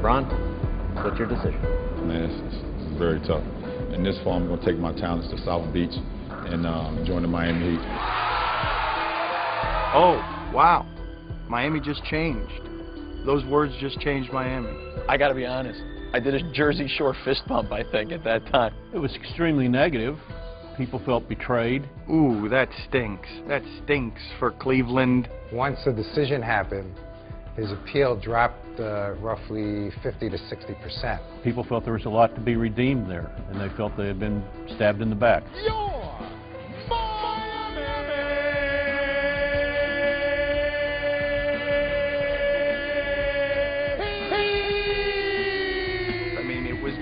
LeBron, what's your decision? Man, it's very tough. In this fall, I'm going to take my talents to South Beach and join the Miami Heat. Oh, wow. Miami just changed. Those words just changed Miami. I got to be honest. I did a Jersey Shore fist bump, I think, at that time. It was extremely negative. People felt betrayed. Ooh, that stinks. That stinks for Cleveland. Once the decision happened, his appeal dropped roughly 50 to 60%. People felt there was a lot to be redeemed there, and they felt they had been stabbed in the back.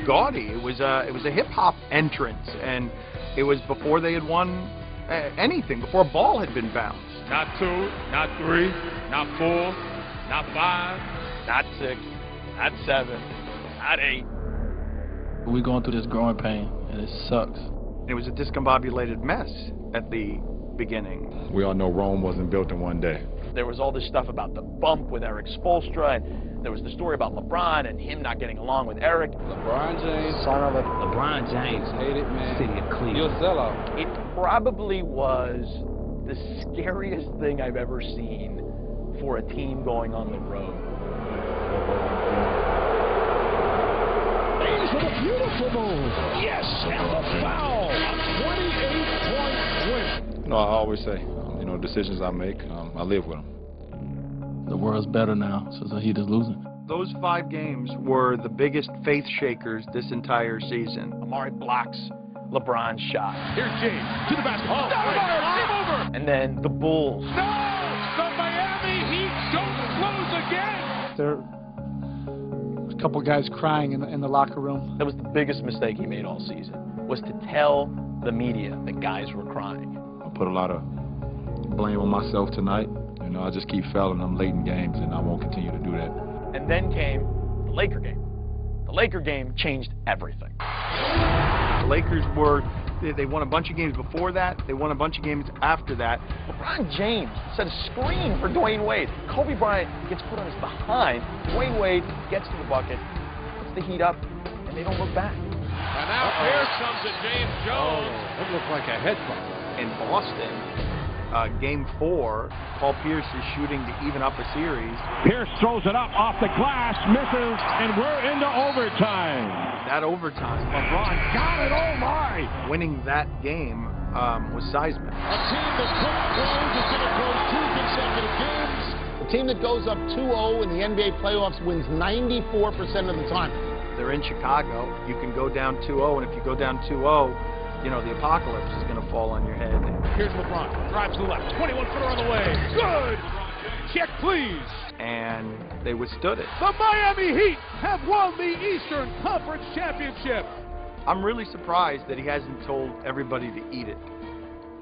Gaudy. It was a hip-hop entrance, and it was before they had won anything, before a ball had been bounced. Not 2, not 3, not 4, not 5, not 6, not 7, not 8. We're going through this growing pain, and it sucks. It was a discombobulated mess at the beginning. We all know Rome wasn't built in one day. There was all this stuff about the bump with Eric Spoelstra, and there was the story about LeBron and him not getting along with Eric. LeBron James. Son of a LeBron James. Hate it, man. City of Cleveland. You're a sellout. It probably was the scariest thing I've ever seen for a team going on the road. He's with a beautiful move. Yes, and the foul. A 28-point win. You know, I always say, decisions I make, I live with them. The world's better now, so the Heat is losing. Those 5 games were the biggest faith shakers this entire season. Amari blocks LeBron's shot. Here's James to the basket. Oh, game over. And then the Bulls. No! The Miami Heat don't lose again. There was a couple guys crying in the locker room. That was the biggest mistake he made all season, was to tell the media that guys were crying. I put a lot of blame on myself tonight. I just keep failing them late in games, and I won't continue to do that. And then came the Laker game. The Laker game changed everything. The Lakers they won a bunch of games before that. They won a bunch of games after that. LeBron James set a screen for Dwayne Wade. Kobe Bryant gets put on his behind. Dwayne Wade gets to the bucket, puts the Heat up, and they don't look back. And now here comes it, James Jones. It looked like a headbutt. In Boston, Game 4, Paul Pierce is shooting to even up a series. Pierce throws it up off the glass, misses, and we're into overtime. That overtime, LeBron got it, oh my! Winning that game was seismic. A team that couldn't close is going to close 2 consecutive games. A team that goes up 2-0 in the NBA playoffs wins 94% of the time. They're in Chicago. You can go down 2-0, and if you go down 2-0, the apocalypse is going to fall on your head. Here's LeBron. Drives to the left. 21-footer on the way. Good! Check, please. And they withstood it. The Miami Heat have won the Eastern Conference Championship. I'm really surprised that he hasn't told everybody to eat it.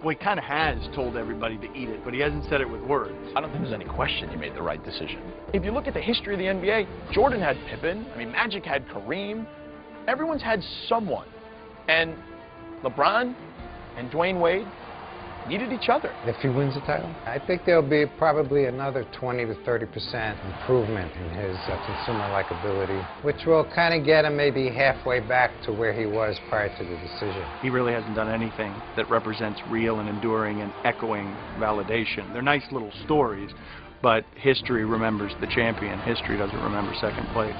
Well, he kind of has told everybody to eat it, but he hasn't said it with words. I don't think there's any question he made the right decision. If you look at the history of the NBA, Jordan had Pippen. Magic had Kareem. Everyone's had someone. And LeBron and Dwayne Wade needed each other. If he wins the title, I think there'll be probably another 20 to 30% improvement in his consumer likability, which will kind of get him maybe halfway back to where he was prior to the decision. He really hasn't done anything that represents real and enduring and echoing validation. They're nice little stories, but history remembers the champion. History doesn't remember second place.